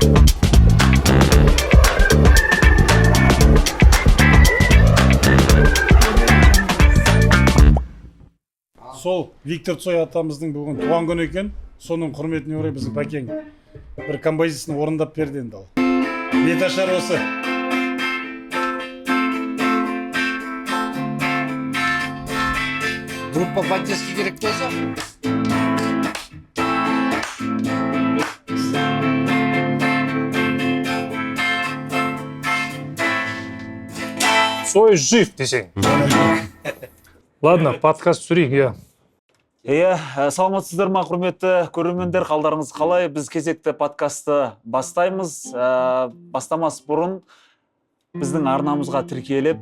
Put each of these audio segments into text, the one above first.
Сол Виктор Цой атамыздың бүгін туған күні екен. Соның құрметіне орай біздің Бәкең бір композицияны орындап берді енді ал. Беташар осы. Группа поддержки керек болса? Цой жив десең. Ладно, подкаст түсірейік, Саламатсыздар ма, құрметті көрермендер, қалдарыңыз қалай? Біз кезекті подкасты бастаймыз. Бастамас бұрын біздің арнамызға тіркеліп,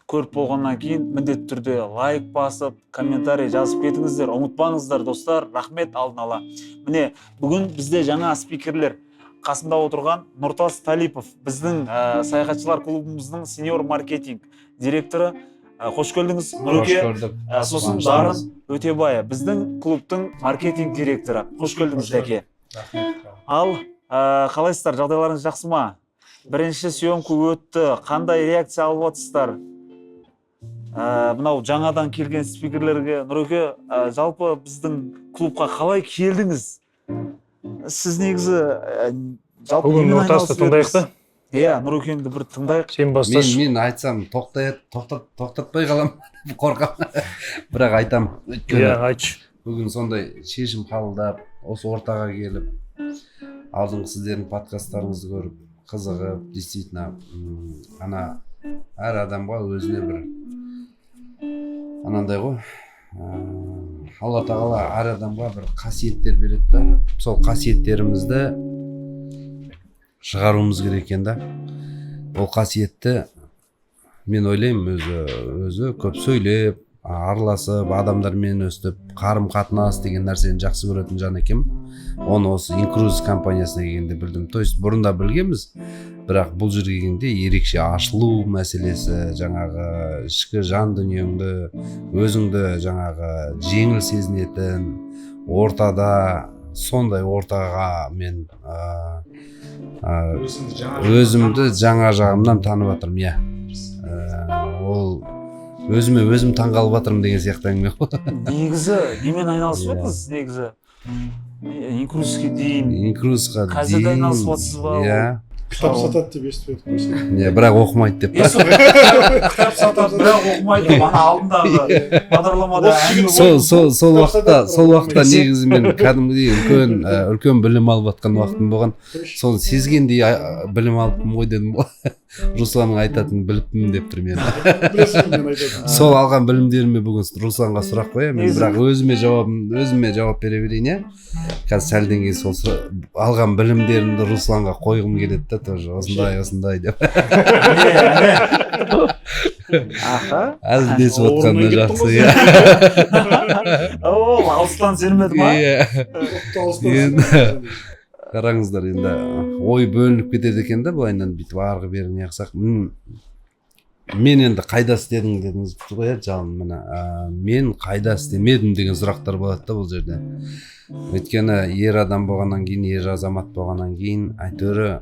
көріп болғаннан кейін міндетті түрде лайк басып, комментарий жазып кетіңіздер. Ұмытпаңыздар, достар, рахмет алдын ала. Міне, бүгін бізде жаңа спикерлер. Қасымда отырған Нұртас Талипов, біздің саяхатшылар клубымыздың сеньор маркетинг директоры. Қош келдіңіз, Нұреке. Сосын Дарын Өтебай, біздің клубтың маркетинг директоры. Қош келдіңіз, Дәке. Ал қалайсыздар, жағдайларыңыз жақсы ма? Бірінші съемка өтті, қандай реакция алып отырсыздар? Мынау жаңадан келген спикерлерге, Нұреке, жалпы біздің клубқа қалай келдіңіз? Сіз негізі жалпы бүгін Нұртасты тыңдайық та? Нұрекеңді бір тыңдайық. Сен басташ. Мен айтсам тоқтатпай қалам, қорқам. Бірақ айтам. Айтшы. Бүгін сондай шешім қабылдап, осы ортаға келіп, алдыңғы сіздердің подкасттарыңызды көріп, қызығып, действительно, ана әр адамға өзіне бір анандай ғой. Алла тағала әр адамға бір қасиеттер береді да, сол қасиеттерімізді шығаруымыз керек екен да. Ол қасиетті мен ойлаймын өзі көп сөйлеп, араласып, адамдармен өстіп, қарым-қатынас деген нәрсені жақсы көретін жан екенмін. Оны осы Incruise компаниясына келгенде білдім. То есть бұрында білгенбіз, бірақ бұл жерге келгенде ерекше ашылу мәселесі, жаңағы ішкі жан дүниеңді, өзіңді жаңағы жеңіл сезінетін ортада, сондай ортаға мен өзімді жаңа жағымнан танып жатырмын, ол өзім таңғалып жатырмын деген сияқты әңгіме ғой. Негізі немен айналысып отырсыз негізі? Incruise'ге дейін. Incruise'ға дейін. Қазір де айналысып отырсыз ба? Кітап сатады деп естіп едім. Бірақ оқымайды деп. Кітап сатады, бірақ оқымайды. Ана алдындағы бағдарламада сол уақытта негізі мен кәдімгідей үлкен білім алып жатқан уақытым болған. Соны сезгендей білім алыппын ғой дедім. Русланның айтатынын біліппін деп тұр мен. Сол алған білімдеріме бүгін Русланға сұрақ қоямын. Бірақ өзіме жауап бере берейін. Қазір сәлден кейін сол алған білімдерімді Русланға қойғым келеді да, тоже осындай деп. Әзілдесіп отқанда жақсы. Алыстан сенмеді ма? Қараңыздар, енді ой бөлініп кетеді екен да, былайынан бүйтіп арғы беріне ақсақ. Мен енді қайда істедің дедіңіз ғой, жалын мына. Мен қайда істемедім деген сұрақтар болады да бұл жерде. Өйткені ер адам болғаннан кейін, ер азамат болғаннан кейін, әйтеуір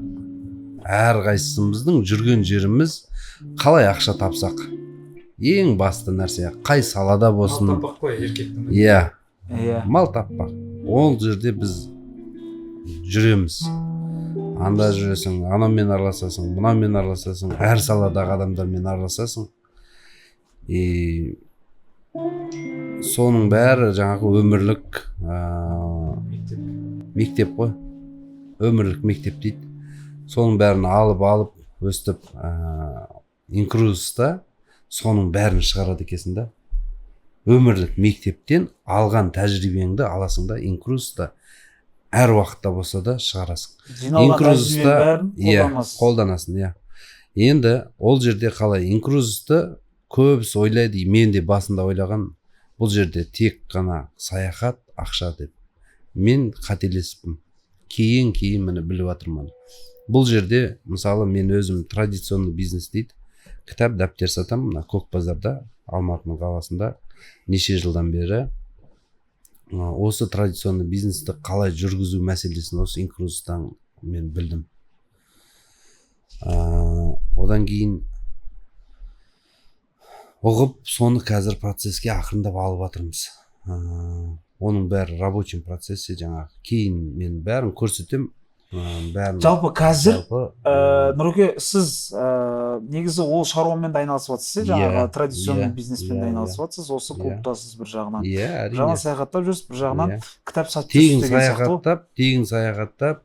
әр қайсымыздың жүрген жеріміз қалай ақша тапсақ. Ең басты нәрсе, қай салада болсын. Мал таппақ қой еркектің. Мал таппақ. Ол жерде біз жүреміз. Анда жүресің, анаумен араласасың, мынаумен араласасың, әр саладағы адамдармен араласасың. Соның бәрі жаңағы өмірлік мектеп қой. Өмірлік мектеп дейді. Соның бәрін алып өстіп Incruise'да соның бәрін шығарады екенсің да. Өмірлік мектептен алған тәжірибеңді аласың да, Incruise'да әр уақытта болса да шығарасың. Incruise'да қолданасың. Енді ол жерде қалай Incruise'да көбісі ойлайды, мен де басында ойлаған, бұл жерде тек қана саяхат, ақша деп. Мен қателесіппін. Кейін мені біліп жатырмын. Бұл жерде, мысалы, мен өзім традиционный бизнес дейді. Кітап, дәптер сатам, Көк базарда, Алматының қаласында неше жылдан бері осы традиционный бизнесті қалай жүргізу мәселесін осы инкрузтан мен білдім. Одан кейін ұғып, соны қазір процесске ақырындап алып жатырмыз. Оның бәрі рабочий процессе, жаңағы кейін мен бәрін көрсетем. Жалпы қазір Нұреке, сіз негізі ол шаруамен де айналысып жатсыз, жаңағы традиционный бизнеспен де айналысып жатсыз, осы клубтасыз бір жағынан. Жаңа саяхаттап жүрсіз, бір жағынан кітап сатып жүрсіз деген сияқты. Тегін саяхаттап,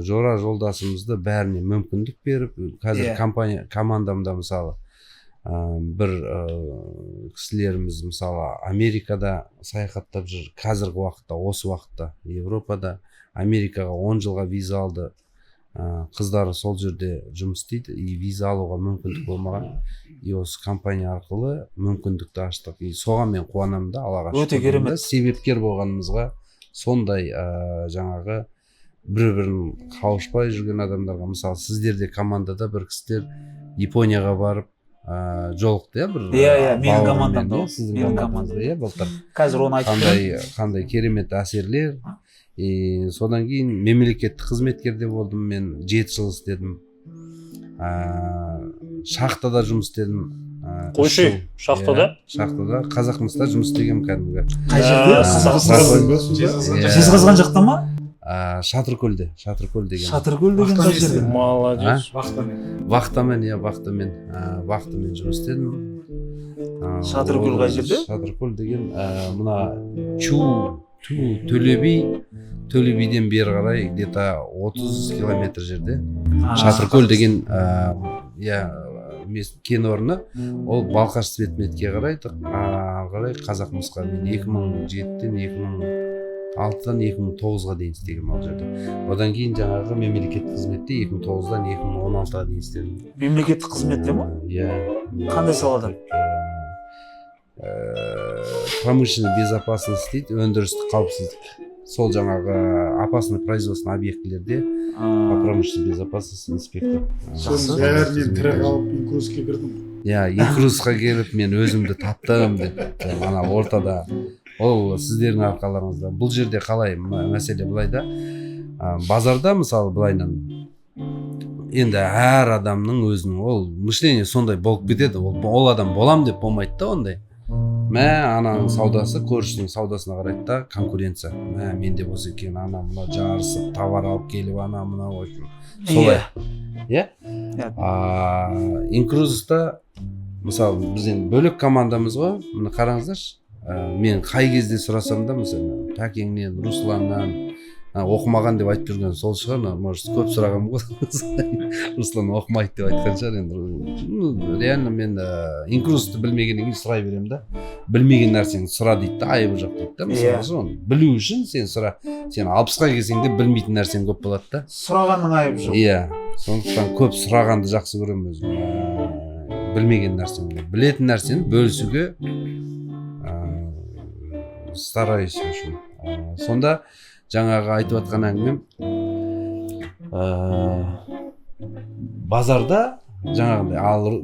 жора жолдасымызды бәріне мүмкіндік беріп, қазір командамда мысалы бір кісілеріміз мысалы Америкада саяхаттап жүр, қазіргі уақытта, осы уақытта Европада, Америкаға 10 жылға виза алды, қыздары сол жерде жұмыс істейді, виза алуға мүмкіндік болмаған, осы компания арқылы мүмкіндікті аштық, соған мен қуанамын да, Аллаға шүкір. Себепкер болғанымызға, сондай жаңағы бір-бірін қауышпай жүрген адамдарға, мысалы сіздерде командада бір кісілер Японияға барып жолықты, бір менің командамда, сіздің командаңызда, былтыр қазір оны айтып қандай керемет әсерлер. Содан кейін мемлекеттік қызметкерде болдым, мен 7 жыл істедім. Шахтада жұмыс істедім. Қойшы, шахтада? Шахтада, Қазақмыста жұмыс істегем кәдімгі. Қай жерде? Жезқазған жақта ма? Шатыркөлде деген. Шатыркөл деген қай жерде? Молодец. Вахтамен жұмыс істедім. Шатыркөл қай жерде? Шатыркөл деген мына Төлебиден бері қарай где-то 30 километр жерде. Шатыркөл деген кен орны, ол Балқаш Светметке қарай Қазақмысқа мен 2007-ден 2006-дан 2009-ға дейін істегем ол жерде. Одан кейін жаңағы мемлекеттік қызметте 2009-дан 2016-ға дейін істедім. Мемлекеттік қызметте ма? Қандай салада? Промышленный безопасность дейді, өндірістік қауіпсіздік. Сол жаңағы опасный производственный объектілерде промышленный безопасность инспектор. Бәрінен тірі қалып инкрузға кірдім. Инкрузға келіп мен өзімді таптым деп, ана ортада. Ол сіздердің арқаларыңызда. Бұл жерде қалай мәселе былай да, базарда мысалы былайнан енді әр адамның өзінің ол мышление сондай болып кетеді. Ол адам болам деп болмайды да ондай. Ананың саудасы көршінің саудасына қарайды да, конкуренция. Менде болса екен, ана мына жарысып, товар алып келіп, ана мына солай. Инкрузда мысалы бізден бөлек командамыз ғой, мына қараңыздаршы. Мен қай кезде сұрасам да, мысалы Тәкеңнен, Русланнан оқымаған деп айтып жүрген сол шығар, может көп сұрағам ғой. Руслан оқымайды деп айтқан шығар. Енді реально мен инкрузды білмегеннен кейін сұрай беремін да. Білмеген нәрсені сұра дейді да, айыбы жоқ дейді да. Мысалы білу үшін сен сұра. Сен 60-қа келсең де білмейтін нәрсең көп болады да. Сұрағанның айыбы жоқ. Сондықтан көп сұрағанды жақсы көремін өзім. Білмеген нәрсені, білетін нәрсені бөлісуге стараюсь үшін. Сонда жаңағы айтып жатқан әңгімем, базарда жаңағындай, ал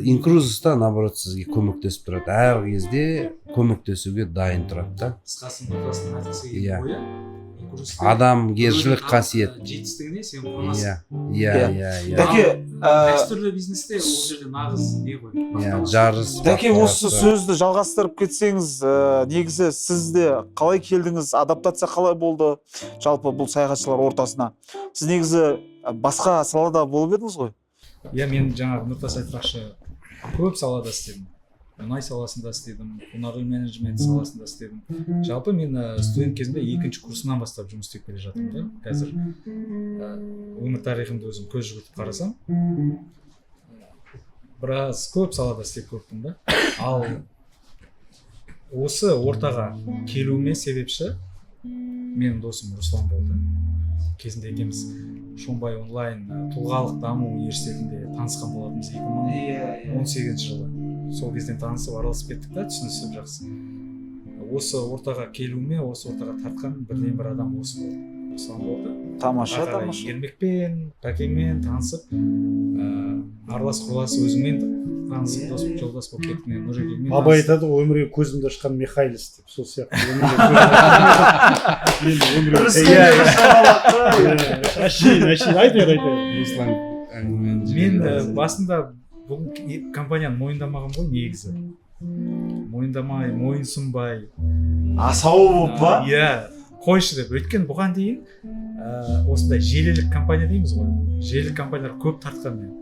инкрузда наоборот сізге көмектесіп тұрады. Әр кезде көмектесуге дайын тұрады да. Адамгершілік қасиет. Жетістігіне сен қуанасың. Дәке, бизнесте ол жерде нағыз не ғой. Жарыс. Дәке, осы сөзді жалғастырып кетсеңіз, негізі сізде қалай келдіңіз, адаптация қалай болды жалпы бұл саяхатшылар ортасына? Сіз негізі басқа салада болып едіңіз ғой? Мен жаңағы Нұртас айтпақшы көп салада істедім. Мұнай саласында істедім, қонақ үй менеджмент саласында істедім. Жалпы мен студент кезімде 2-ші курсынан бастап жұмыс істеп келе жатырмын да. Қазір өмір тарихымды өзім көз жүгіртіп қарасам, біраз көп салада істеп көрдім да. Ал осы ортаға келуіме себепші менің досым Руслан болды. Кезінде екеуміз Шомбай онлайн тұлғалық даму университетінде танысқан болатынбыз 2018 жылы. Сол кезден танысып араласып кеттік та, түсінісіп жақсы. Осы ортаға келуіме, осы ортаға тартқан бірден бір адам осы болды. руслан болды. Тамаша, Ары қарай тамаша. ермекпен бәкеңмен танысып аралас құралас өзіңмен танысып дос жолдас болып кеттім. Мен нұрекеңмен абай айтады ғой өмірге көзімді ашқан Михайлис деп, сол сияқты әшейін айтады. руслан мен басында бұл компанияны мойындамаған ғой негізі. Мойындамай, мойынсұнбай. Асау болып па? Иә, қойшы деп. Өйткені бұған дейін осындай желілік компания дейміз ғой. Желілік компаниялар көп тартқан мен.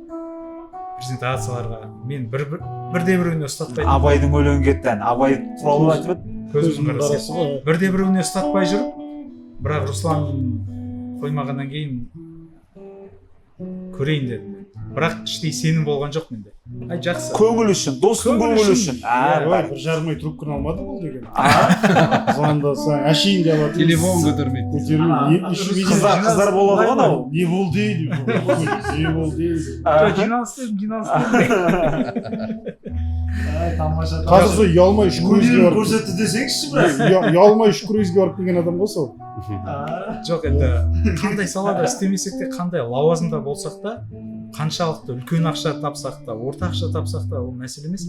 Презентацияларға мен бірде-біреуіне ұстатпай. Абайдың өлеңі кетті. Абай туралы айтып еді. Көзімнің қарасы. Бірде-біреуіне ұстатпай жүріп, бірақ Руслан қоймағаннан кейін көрейін дедім. Бірақ іштей сенім болған жоқ менде. Ай, жақсы. Көңіл үшін, достың көңілі үшін. бір жарым ай трубканы алмады бұл деген. Звондаса әшейін деп алады. телефон көтермейді. Қыздар болады ғой анау. Не болды дейді. Не болды дейді. Жиналыстым. Қазір сол ұялмай үш круизге барып. Көрсетті десеңізші бірақ. Ұялмай үш круизге барып келген адам ғой сол. Жоқ, енді қандай салада істемесек те, қандай лауазымда болсақ та, қаншалықты үлкен ақша тапсақ та, орта ақша тапсақ та, ол мәселе емес.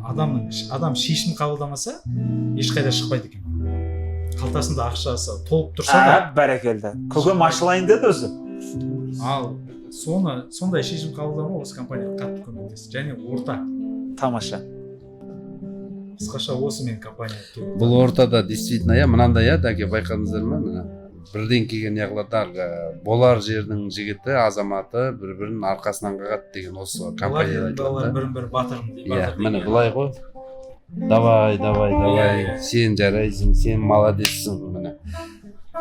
Адам шешім қабылдамаса, ешқайда шықпайды екен. Қалтасында ақшасы толып тұрса да, Бәрекелді. Көкем ашылайын деді өзі. ал сондай шешім қабылдамау осы компанияға қатты көмектесті. Және орта. Тамаша. Қысқаша осы мен компания. Бұл ортада действительно мынандай дәке байқадыңыздар ма? Мына бірден келген яғлар болар жердің жігіті, азаматы бір-бірін арқасынан қағады деген осы компанияда айтылады. Бірін-бірі батырым дейді. Иә, міне былай ғой. Давай, сен жарайсың, сен молодецсің, міне.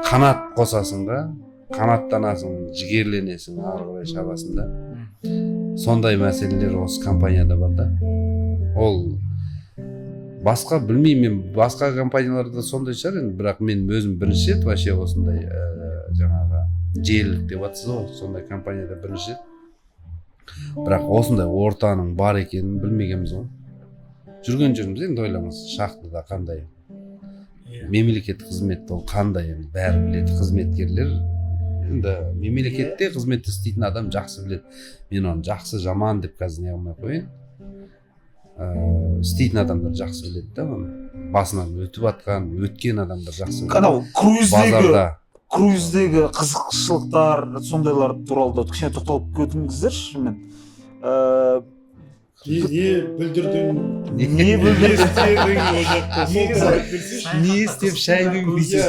Қанат қосасың да, қанаттанасың, жігерленесің, ары қарай шабасың да. Сондай мәселелер осы компанияда бар да. Ол басқа білмеймін, мен басқа компанияларда сондай шығар енді, бірақ мен өзім бірінші рет вообще осындай жаңағы желілік деп жатсыз ғой, сондай компанияда бірінші рет. Бірақ осындай ортаның бар екенін білмегенбіз ғой. Жүрген жеріміз енді ойлаңыз, шахтада қандай, мемлекеттік қызметте ол қандай, бәрі біледі, қызметкерлер. Енді мемлекетте қызметте істейтін адам жақсы біледі. Мен оны жақсы, жаман деп қазір не қылмай қояйын. Істейтін адамдар жақсы біледі да оны. Басынан өтіп атқан, өткен адамдар жақсы біледі. Анау круиздегі қызықшылықтар, сондайлар туралы да кішкене тоқталып кетіңіздерші мен. Не бүлдірдің, Не бүлдірдің? Не істеп шайдың дейсіз?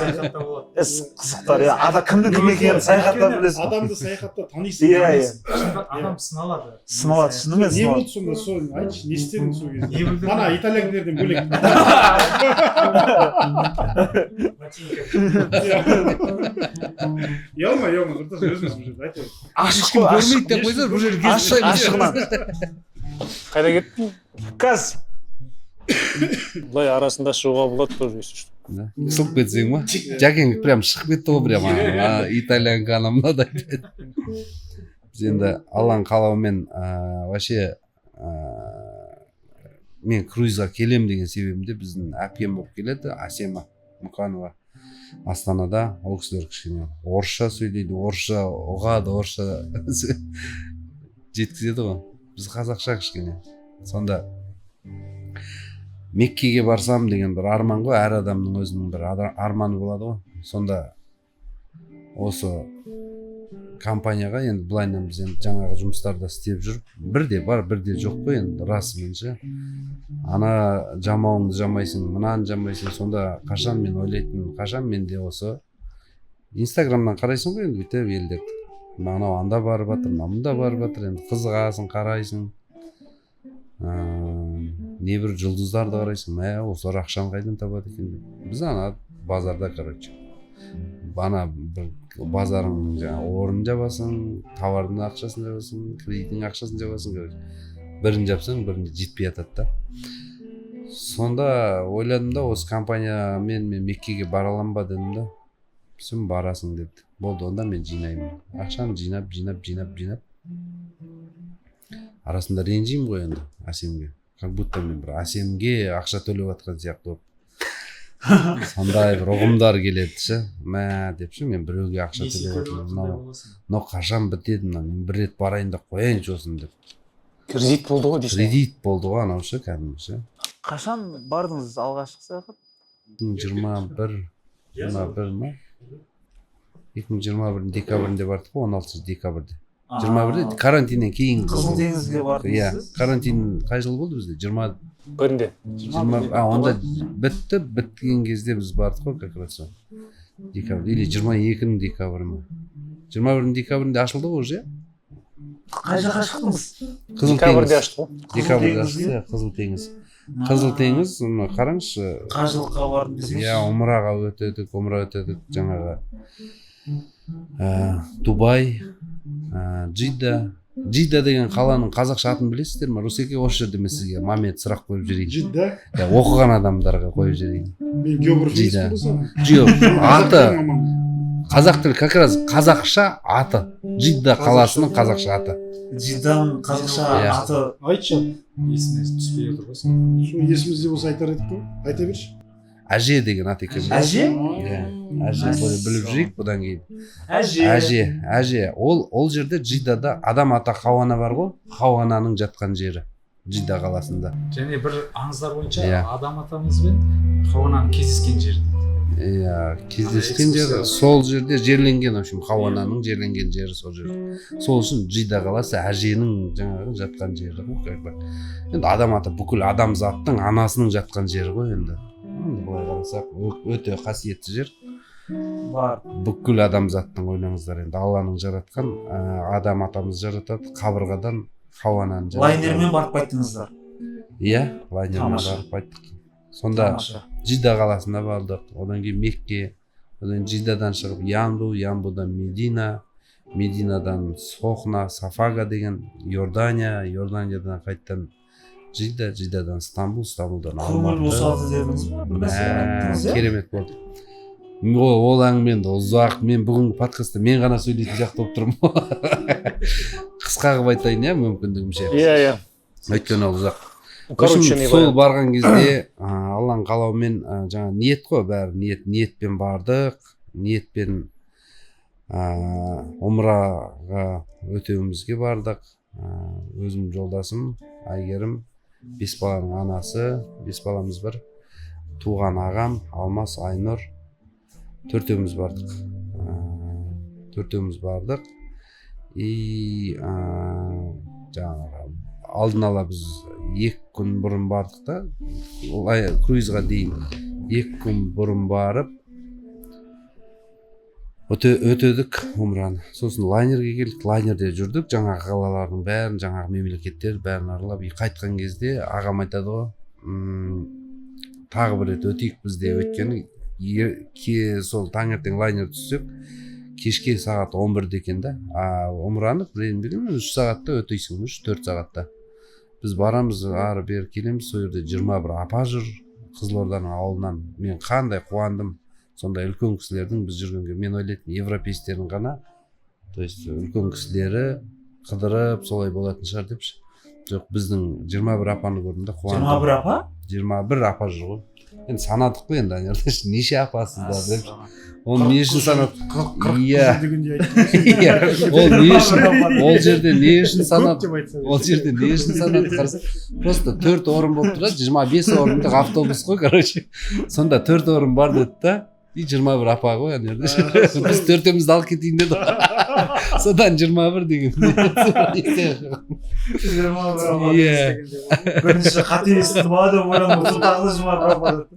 Қызықтар, кімнің кім екенін саяхаттап білесің. Адамды саяхатта танисың. Адам сыналады. Сыналады, шынымен Не сыналады. болды сонда, соны айтшы, не істедің сол кезде? Ана итальяндерден бөлек. Ұялма, құртас өзіміз бұл жерде айтайық. Ашық қой, ашық. Көрмейді деп қойса, бұл жерге Ашығынан. Қайда кеттің? Қазір. Былай арасында шығуға болады тоже, если что. Қысылып кетсең ма? Жәкең прям шығып кетті ғой прям итальянка ана мынадай деді. Біз енді Алланың қалауымен вообще мен круизға келем деген себебімде біздің әпкем болып келеді, Асема Мұқанова. Астанада ол кісілер кішкене орысша сөйлейді, орысша ұғады, орысша жеткізеді ғой. Біз қазақша кішкене. Сонда Меккеге барсам деген бір арман ғой, әр адамның өзінің бір арманы болады ғой. Сонда осы компанияға енді былайынан біз енді жаңағы жұмыстарда істеп жүріп, бірде бар, бірде жоқ қой енді, расыменше. Ана жамауыңды жамайсың, мынаны жамайсың, сонда қашан мен ойлайтын, қашан менде осы Инстаграмнан қарайсың ғой енді бүйтіп елдерді. Анау анда барып жатыр, мында барып жатыр, енді қызығасың, қарайсың. Небір жұлдыздарды қарайсың, осылар ақшаны қайдан табады екен деп. Біз ана базарда, короче. Ана бір базардың орнын жабасың, товардың ақшасын жабасың, кредиттің ақшасын жабасың, короче. Бірін жапсаң, бірін жетпей жатады да. Сонда ойладым да, осы компаниямен мен Меккеге бара аламын ба дедім да. Сен барасың деді. Болды, онда мен жинаймын. Ақшаны жинап. Арасында ренжимін ғой енді Асемге. Как будто мен бір Асемге ақша төлеп жатқан сияқты болып. сондай бір ұғымдар келеді ше, мә деп ше, мен біреуге ақша төлеп отырмын, мынау қашан бітеді, мен бір рет барайын да қояйыншы осын деп. Кредит болды ғой дейсің. Кредит болды ғой анау ше, кәдімгі ше. Қашан бардыңыз алғашқы саяхат? 2021 ма? 2021 декабрінде бардық қой, 16 декабрьде. 21-де карантиннен кейін. Қызыл теңізге бардыңыз. Иә, карантин қай жыл болды бізде? 21-де. Онда біткен кезде біз бардық қой, как раз декабрь, или 22-нің декабрі ма? 21-нің декабрінде ашылды ғой уже. Қай жаққа шықтыңыз? Декабрьде аштық қой. Декабрьде ашылды, Қызыл теңіз. Қызыл теңіз, қараңызшы. Қажылыққа бардым десеңші. Иә, умраға өтедік, жаңағы Дубай, Джидда деген қаланың қазақша атын білесіздер ме? Русеке осы жерде мен сізге мамет сұрақ қойып жіберейін. Джидда? Оқыған адамдарға қойып жіберейін. Мен географ Джидда. емеспін Жоқ, аты қазақ тілі, как раз қазақша аты. Джидда қаласының қазақша аты. Джидданың қазақша аты. Айтшы. Есіме түспей отыр ғой. Сол есімізде болса айтар едік қой. Айта берші. Әже деген ат екен. Әже? Иә, әже біліп жүрейік бұдан кейін. Әже. Әже. Ол жерде Джиддада адам ата Хауана бар ғой, Хауананың жатқан жері. Джидда қаласында. Және бір аңыздар бойынша Иә. адам атамыз бен Хауананың кездескен жері. Иә, кездескен жері сол жерде жерленген, в общем, Хауананың жерленген жері сол жер. Сол үшін Джидда қаласы әженің жаңағы жатқан жері ғой, как бы. Енді адам ата бүкіл адамзаттың анасының жатқан жері ғой енді. Былай қарасақ өте қасиетті жер. Бар. Бүкіл адамзаттың ойлаңыздар енді Алланың жаратқан адам атамыз жаратады қабырғадан Хауананы жаратады. Лайнермен барып қайттыңыздар. Иә, лайнермен Тамаша. барып қайттық. Сонда Джидда қаласына бардық, одан кейін Мекке, одан Джиддадан шығып Ямбудан Медина, Мединадан Сохна, Сафага деген Иордания, Иорданиядан қайттан Джидда, Джиддадан Стамбул, Стамбулдан Көңіл босады дедіңіз ба? Керемет болды. Ол әңгіменді ұзақ, мен бүгінгі подкастта мен ғана сөйлейтін сияқты болып тұрмын. Қысқа қылып айтайын, иә, мүмкіндігімше. Иә. Өйткені ол ұзақ. Короче, не Сол барған кезде Алланың қалауымен жаңа ниет қой, бәрі ниетпен бардық, ниетпен умраға өтеуімізге бардық. Өзім жолдасым Айгерім, 5 баланың анасы, 5 баламыз бар. Туған ағам Алмас, Айнұр, төртеуміз бардық. И жаңағы алдын ала біз 2 күн бұрын бардық та, круизға дейін 2 күн бұрын барып өтедік умраны. Сосын лайнерге келдік, лайнерде жүрдік, жаңағы қалалардың бәрін, жаңағы мемлекеттер бәрін аралап, қайтқан кезде ағам айтады ғой, тағы бір рет өтейік бізде, өткені сол таңертең лайнер түссек, кешке сағат 11-де екен да, умраны 3 сағатта өтейсің, 3-4 сағатта. Біз барамыз, ары бері келеміз, сол жерде 21 апа жүр, Қызылорданың ауылынан. Мен қандай қуандым, сондай үлкен кісілердің біз жүргенге. Мен ойлайтын европейстердің ғана, то есть үлкен кісілері қыдырып солай болатын шығар депші. Жоқ, біздің 21 апаны көрдім да қуандым. 21 апа? 21 апа жүр ғой. Енді санадық қой енді, неше апасыздар депші. Ол не үшін санадық? Иә. Ол жерде не үшін санадық? Ол жерде не үшін санадық? Просто 4 орын болып тұрады, 25 орындық автобус қой, короче. Сонда 4 орын бар деді да, и 21 апа ғой ана жерде. Біз төртеумізді алып кетейін деді. Содан 21 деген. 21 апа. Бірінші қате естіп алады, ойланып тағы 21 апа деді.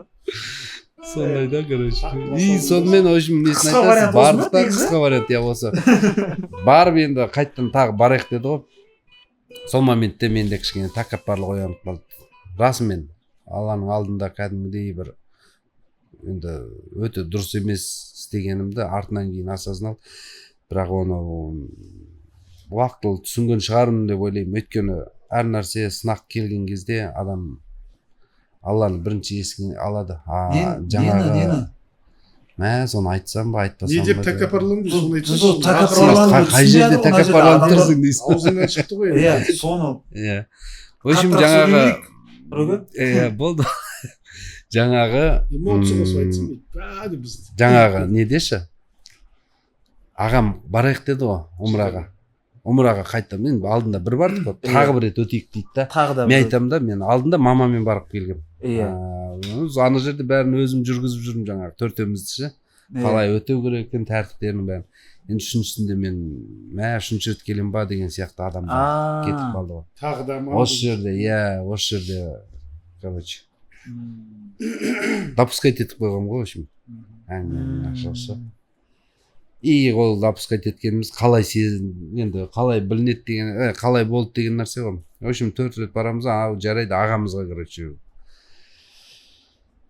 Сондай да, короче. И сонымен, в общем, несін айтасыз, бардық та, қысқа вариант, я осы. Барып енді қайттан тағы барайық деді ғой. Сол моментте менде кішкене тәкаппарлық оянып қалды. Расымен, Алланың алдында кәдімгідей бір енді өте дұрыс емес істегенімді артынан кейін осознал. Бірақ оны уақытылы түсінген шығармын деп ойлаймын. Өйткені әр нәрсе сынақ келген кезде адам Алланың бірінші есігін алады. Нені? Мә, соны айтсам ба, айтпасам ба. Не деп тәкаппарланды, соны айтсам. Қай жерде тәкаппарланып тұрсың дейсің. Аузыңнан шықты ғой. Иә, соны. Иә. В общем, жаңағы болды. жаңағы эмоция қосып айтсам дейді біз жаңағы не деші ағам барайық деді ғой умраға қайтам мен алдында бір бардық қой тағы бір рет өтейік дейді да тағы да мен айтамын да мен алдында мамамен барып келгем иә ана жерде бәрін өзім жүргізіп жүрмін жаңағы төртеумізді ше қалай өтеу керек екен тәртіптерін бәрін енді үшіншісінде мен үшінші рет келем ба деген сияқты адамдар кетіп қалды ғой тағы да осы жерде короче допускать етіп қойғам ғой в общем әңгіменің ашығысы и ол допускать еткеніміз қалай енді қалай білінеді деген қалай болды деген нәрсе ғой в общем 4 рет барамыз жарайды ағамызға короче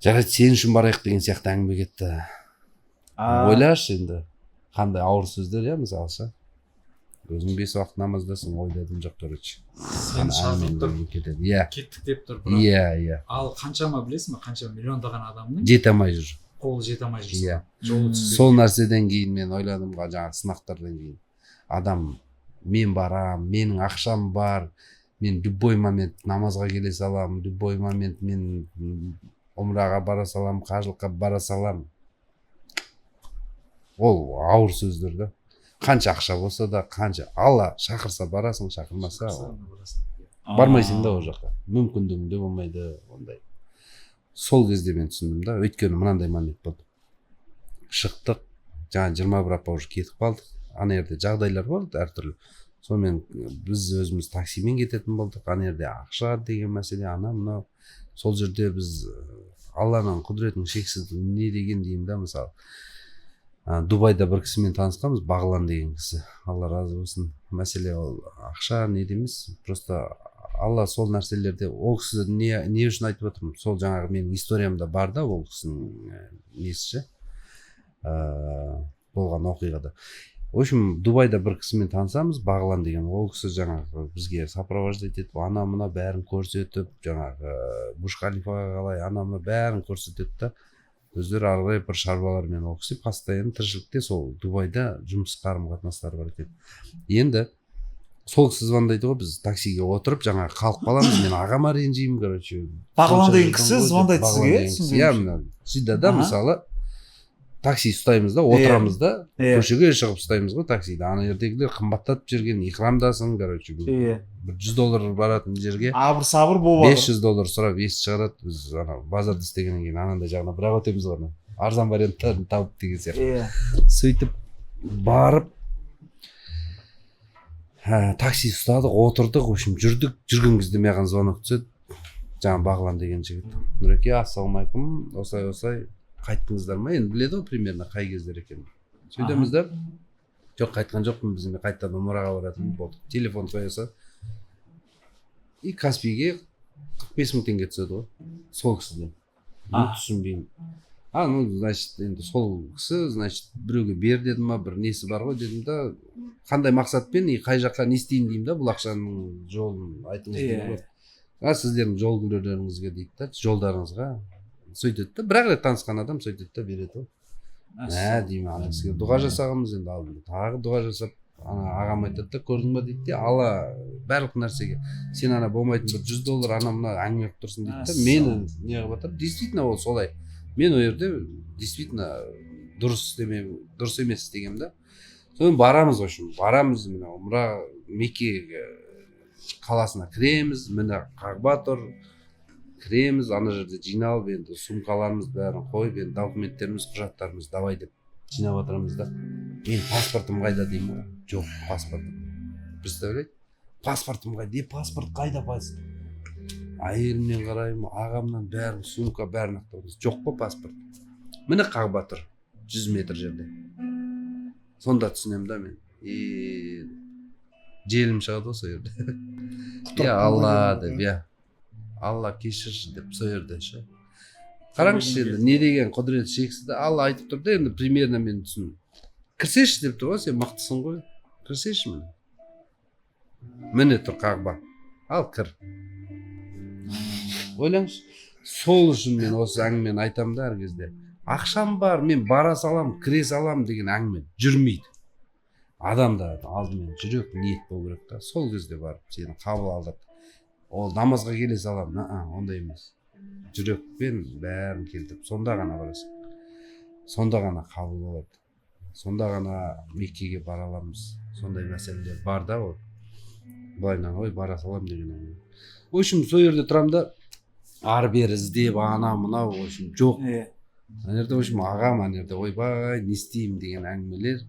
жарайды сен үшін барайық деген сияқты әңгіме кетті ойлашы енді қандай ауыр сөздер иә мысалы ше өзің 5 уақыт намаздасың ойладым жоқ короче сен шақырып тұр кеттік деп тұр бірақ иә ал қаншама білесің ба қанша миллиондаған адамның жете алмай жүр қолы жете алмай жүр иә жолы түспей сол нәрседен кейін мен ойладым жаңағы сынақтардан кейін адам мен барам менің ақшам бар мен любой момент намазға келе саламын любой момент мен умраға бара саламын қажылыққа бара саламын ол ауыр сөздер да қанша ақша болса да қанша алла шақырса барасың шақырмаса бармайсың да ол жаққа мүмкіндігің де болмайды ондай сол кезде мен түсіндім да өйткені мынандай момент болды шықтық жаңа 21 апа уже кетіп қалдық ана жерде жағдайлар болды әртүрлі сонымен біз өзіміз таксимен кететін болдық ана жерде ақша деген мәселе ана мынау сол жерде біз алланың құдіретінің шексіздігі не деген деймін да мысалы Дубайда бір кісімен танысқанбыз бағлан деген кісі алла разы болсын мәселе ол ақша не емес просто алла сол нәрселерде ол кісі не үшін айтып отырмын сол жаңағы менің историямда бар да ол кісінің несі ше болған оқиғада в общем Дубайда бір кісімен танысамыз бағлан деген ол кісі жаңағы бізге сопровождать етіп ана мына бәрін көрсетіп жаңағы Буш халифаға қалай ана мына бәрін көрсетеді да өздері ары қарай бір шаруалармен ол кісі постоянно тіршілікте сол Дубайда жұмыс қарым қатынастары бар екен енді сол кісі звондайды ғой біз таксиге отырып жаңағы қалып қаламыз мен ағама ренжимін короче бағлан деген кісі звондайды сізге иә мына сөйтеді да мысалы такси ұстаймыз да отырамыз да көшеге шығып ұстаймыз ғой таксиді ана жердегілер қымбаттатып жүрген ихрамдасың короче бір $100 баратын жерге абыр сабыр болып $500 сұрап есік шығарады біз ана базарда істегеннен кейін анандай жағына бірақ өтеміз ғой арзан варианттарын тауып деген сияқты сөйтіп барып такси ұстадық отырдық в общем жүрген кезде маған звонок түседі жаңа бағлан деген жігіт нұреке ассалаумағалейкум осылай қайттыңыздар ма енді біледі ғой примерно қай кездер екенін сөйтеміз да жоқ қайтқан жоқпын біз қайтадан умраға баратынбыз болды телефон қоя сал и Каспийге 45 мың теңге түседі ғой сол кісіден түсінбеймін ну значит енді сол кісі значит біреуге бер деді ма бір несі бар ғой дедім да қандай мақсатпен и қай жаққа не істейін деймін да бұл ақшаның жолын айтыңыз деймін ғой сіздердің жол күйлеріңізге дейді да жолдарыңызға сөйтеді да бір ақ рет танысқан адам сөйтеді да береді ғой деймін ана кісіге дұға жасағанбыз енді алдында тағы дұға жасап ана ағам айтады да көрдің ба дейді де алла барлық нәрсеге сен ана болмайтын бір $100 ана мына әңгіме қылып тұрсың дейді да мені не қылып жатыр действительно ол солай мен ол жерде действительно дұрыс емес істегенмін да содан барамыз в общем барамыз мына умра Мекке қаласына кіреміз міне қағба тұр кіреміз ана жерде жиналып енді сумкаларымыз бәрін қойып енді документтеріміз құжаттарымыз давай деп жинап отырамыз да мен паспортым қайда деймін ғой жоқ паспортым представляете паспортым қайда паспорт қайда әйелімнен қараймын ағамнан бәрін сумка бәрін ақтаймыз жоқ қой паспорт міне қағба тұр 100 метр жерде сонда түсінемін да мен желім шығады ғой сол жерде алла деп алла кешірші деп сол жерде ше қараңызшы енді не деген құдірет шексіз алла айтып тұр да енді примерно мен түсіндім кірсеші деп тұр ғой сен мықтысың ғой кірсеші міне тұр қағба ал кір ойлаңызшы сол үшін мен осы әңгімені айтамын да әр кезде ақшам бар мен бара салам кіре салам деген әңгіме жүрмейді адамда алдымен жүрек ниет болу керек та сол кезде барып сені қабыл алдырып ол намазға келе салам ондай емес жүрекпен бәрін келтіріп сонда ғана барасың, сонда ғана қабыл болады, сонда ғана Меккеге бара аламыз. Сондай мәселелер бар да, ол былайынан ой бара салам деген. В общем, сол жерде тұрамын да, ары бері іздеп ана мынау в общем жоқ. Ана жерде в общем ағам ана жерде ойбай не істеймін деген әңгімелер.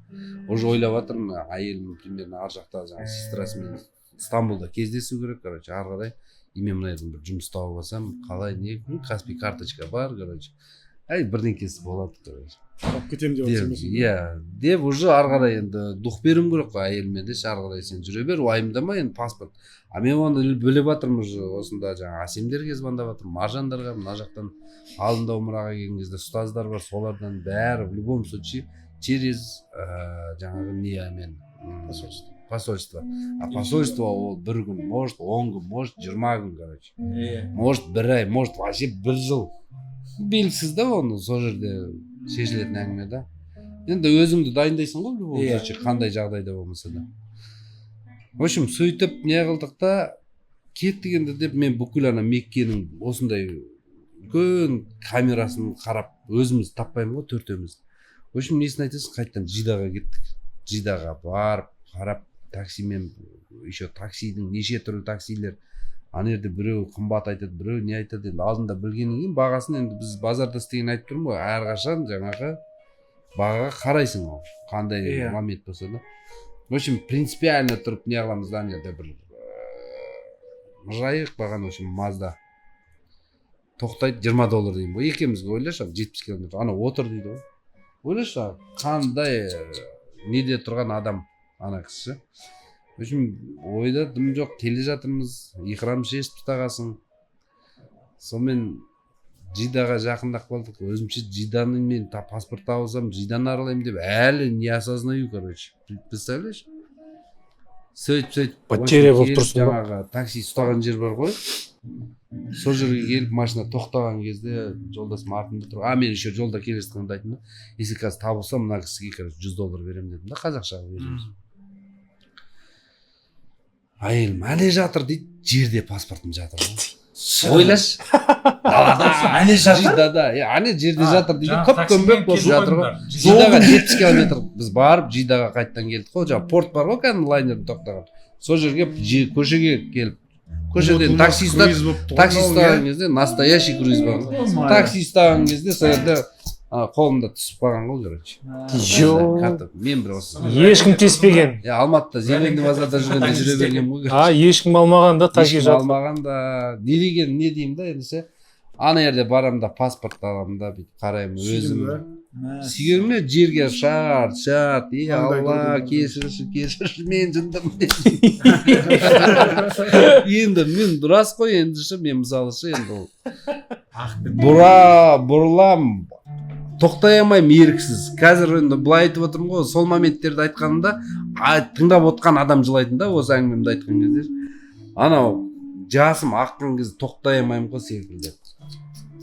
Уже ойлап жатырмын, әйелім примерно ар жақта жаңағы сестрасымен Стамбулда кездесу керек, короче, ары қарай мен мына жерден бір жұмыс тауып алсам, қалай не, Каспий карточка бар, короче. Бірдеңкесі болады, короче. Алып кетемін деп отырсың ба? Иә, деп уже ары қарай енді дух беруім керек қой әйеліме де, ары қарай сен жүре бер, уайымдама енді паспорт. А мен оны біліп жатырмын уже, осында жаңағы Асемдерге звондап жатырмын, Маржандарға, мына жақтан алдында умраға келген кезде ұстаздар бар, солардан бәрі в любом случае через жаңағы немен посольство. А посольство ол бір күн, может 10 күн, может 20 күн, короче. Может бір ай, может вообще бір жыл. Белгісіз да оны сол жерде шешілетін әңгіме да. Енді өзіңді дайындайсың ғой, бұл жерде қандай жағдайда болмаса да. В общем, сөйтіп не қылдық та, кеттік енді деп мен бүкіл ана Меккенің осындай үлкен камерасын қарап, өзіміз таппаймын ғой, төртеуміз. В общем, несін айтасың, қайттан Жидаға кеттік. Жидаға барып, қарап, таксимен, еще таксидің неше түрлі таксилер. Ана жерде біреу қымбат айтады, біреу не айтады, енді алдында білгеннен кейін бағасын енді біз базарда істеген айтып тұрмын ғой, әрқашан жаңағы бағаға қарайсың ол, қандай момент болса да. В общем, принципиально тұрып не қыламыз да, ана жерде бір жайық баған, в общем, Мазда тоқтайды, $20 деймін ғой, екеумізге ойлашы, 70 км, ана отыр дейді ғой. Ойлашы, қандай неде тұрған адам ана кісі. В общем, ойда дым жоқ, келе жатырмыз, иқрам шешіп тағасын. Сонымен Жидаға жақындап қалдық. Өзімше Жиданы мен паспорт алсам, Жиданы аралаймын деп әлі не осознаю, короче. Представляешь? Сөйтіп, потеря болып тұрсың ба? жаңағы такси ұстаған жер бар ғой. Сол жерге келіп машина тоқтаған кезде жолдасым артында тұр. Мен еще жолда келе жатқанда айттым да, если қазір табылсам, мына кісіге короче $100 беремін дедім да, қазақшаға өзіміз. Әйелім әлі жатыр дейді, жерде паспортым жатыр ғой. Ойлаш. Әлі жатыр? Жидада, әлі жерде жатыр дейді, көп-көмбек болып жатыр ғой. Жидаға 70 км біз барып, Жидаға қайттан келдік қой, жаңағы порт бар ғой, кәдімгі лайнердің тоқтаған. Сол жерге көшеге келіп, көшеден такси ұстаған кезде, настоящий круиз бар. Такси ұстаған кезде сол жерде қолымда түсіп қалған ғой, короче. Жоқ. Мен бір осы. Ешкім теспеген. Алматыда Зеленый базарда жүргенде жүре берген ғой. Ешкім алмаған да, такси жатыр. Ешкім алмаған да, не деген, не деймін да, ендіше. Ана жерде барам да, паспорт аламын да, бүйтіп қараймын өзім. Сүйгеніме жерге шарт, Алла, кешірші, мен жындым деп. Енді мен дұрас қой, ендіше мен мысалы енді бұрылам, тоқтай алмаймын еріксіз. Қазір енді былай айтып отырмын ғой, сол моменттерді айтқанымда тыңдап отқан адам жылайтын да, осы әңгімемді айтқан кезде. Анау жасым аққан кезде тоқтай алмаймын ғой секілді.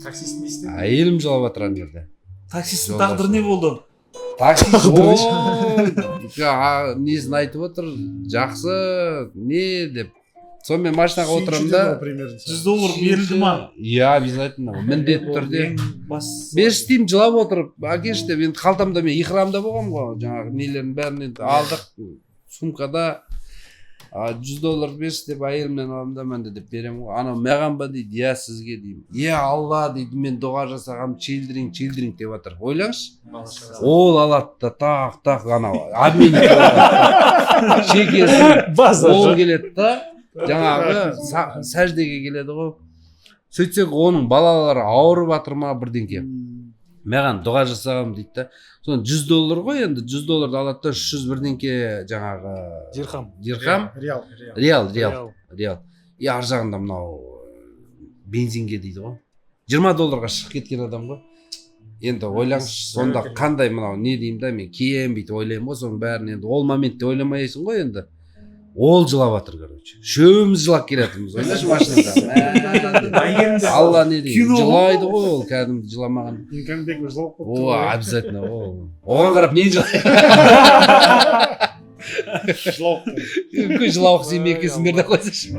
Таксист не істеді? Әйелім жылап жатыр ана жерде. Таксисттің тағдыры не болды? Таксист несін айтып отыр, жақсы, не деп. Сонымен машинаға отырамын да, $100 берілді ма? Иә, обязательно, міндетті түрде. Берші деймін, жылап отырып, әкеш деп, енді қалтамда мен иқрамда болғам ғой, жаңағы нелерін бәрін енді алдық, сумкада $100 берші деп әйелімнен аламын да, мен де деп берем ғой. Анау маған ба дейді, иә сізге деймін. Иә Алла дейді, мен дұға жасағам, чилдринг деп жатыр. Ойлаңызшы. Ол алады да тақ анау обменник болады. Шекесін ол келеді да, жаңағы сәждеге келеді ғой. Сөйтсек оның балалары ауырып жатыр ма бірдеңке. Маған дұға жасағам дейді да. Соны $100 ғой, енді $100 алады да 300 бірдеңке жаңағы дирхам, реал. И ар жағында мынау бензинге дейді ғой. $20 шығып кеткен адам ғой. Енді ойлаңызшы, сонда қандай мынау не деймін да, мен кейін бүйтіп ойлаймын ғой, соның бәрін енді ол моментте ойламайсың ғой енді. Ол жылап жатыр, короче. Шөбіміз жылап келатырмыз, ойлашы машинада. Алла не дейді, жылайды ғой ол, кәдімгі жыламаған. Инкамбек жылап қойды. О, обязательно ол. Оған қарап мен жылаймын. үлкен жылауық семей екенсіңдер де қойсайшы.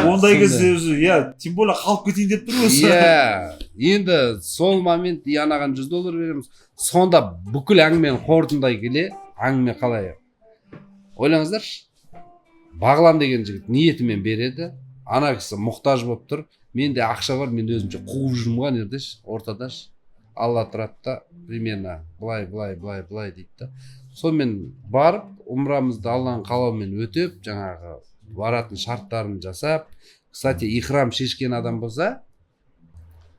Ондай кезде Сондай. өзі, иә, тем более қалып кетейін деп тұр осы. Иә, енді сол момент анаған $100 береміз. Сонда бүкіл әңгімені қорытындай келе, әңгіме қалай? Ойлаңыздаршы, Бағлан деген жігіт ниетімен береді, ана кісі мұқтаж болып тұр, менде ақша бар, мен өзімше қуып жүрмін ғой ердеш, ортадаш. Алла тұрады да, примерно былай дейді да. Сонымен барып, умрамызды Алланың қалауымен өтеп, жаңағы баратын шарттарын жасап, кстати, ихрам шешкен адам болса,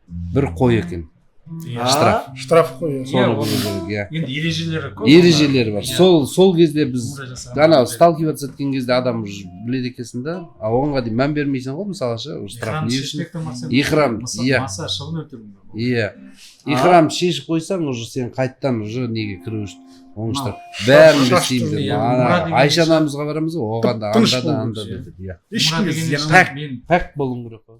бір қой екен. Штраф қой. Соны білу керек, иә. Енді ережелері көп. Ережелері бар. Сол кезде біз Умра жасаған ана кезде. сталкиваться еткен кезде адам уже біледі екенсің да. А оңға дейін мән бермейсің ғой, мысалы ше, штраф не үшін? Ихрам, иә. Маса шығын өтемін. Иә. Ихрам шешіп қойсаң, уже сен қайттан уже неге кіру үшін оң штраф. Бәрін біз істейміз. Ана Айша анамызға барамыз ғой, оған да анда да анда да. Иә. Ешкім Пәк болуың керек қой.